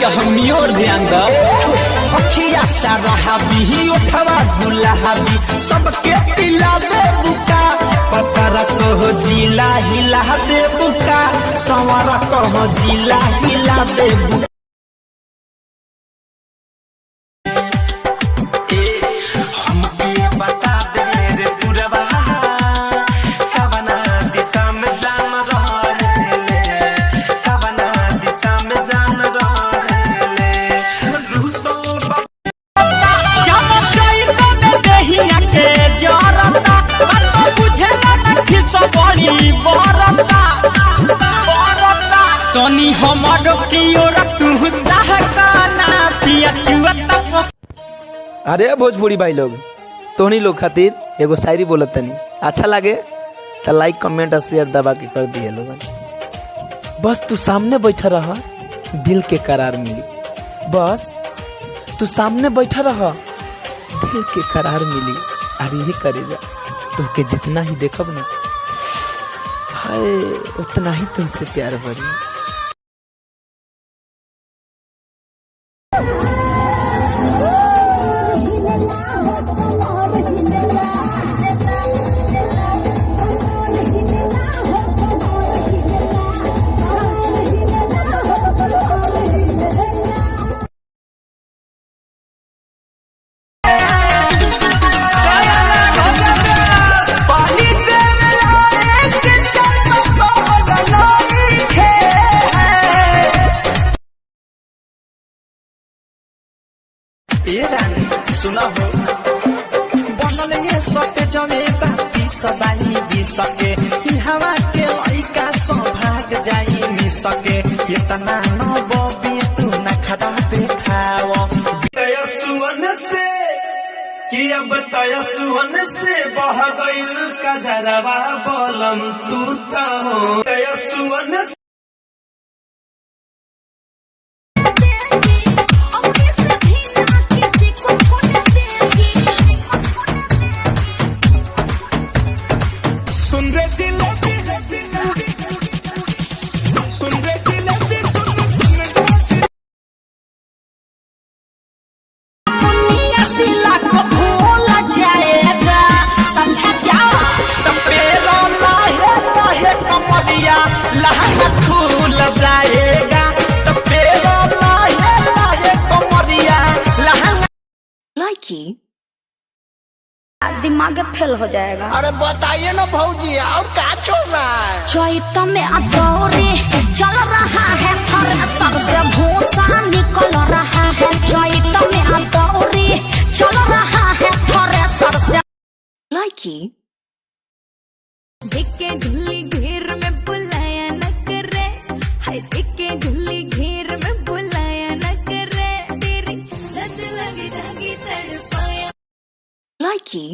के हमनी और ध्यान द अखिया सारा भी उठवा गुलाबी सबके पिला दे बुका पतर कहो जिला हिला दे बुका सवार कहो जिला हिला दे बुका। तनी हमारो की ओर तू दहकाना पिया चुअता। अरे भोजपुरी भाई लोग तोहनी लोग खातिर एगो शायरी बोलत तनी अच्छा लगे तो लाइक कमेंट और शेयर दबा के कर दिए लोगन। बस तू सामने बैठा रहा दिल के करार मिली। बस तू सामने बैठा रहा दिल के करार मिली। अरे ये करेगा तो के जितना ही देखब ना हाय उतना ही तुमसे प्यार बढ़ी। ए रानी सुना हो बनल ये सटे जमेता पी सदाई भी सके हवा के लइका सौभाग जाई मी सके इतना न बबी तू न खड़ा देखाव तयसुवन से कि अब तयसुवन से बह गइल कजरवा बलम तू त हो तयसुवन दिमाग फेल हो जाएगा। अरे बताइए ना भौजी और क्या छोड़ रहा है। चैत में अदौरे चल रहा है थ्रेसर से भूसा निकल रहा है। चैत में अदौरे चल रहा है थ्रेसर से। लाइकी देखे झुल्ली घेर में बुलाया न करे हाय देखे झुल्ली घेर में बुलाया न करे तेरी लत लग जागी तड़पाया। लाइकी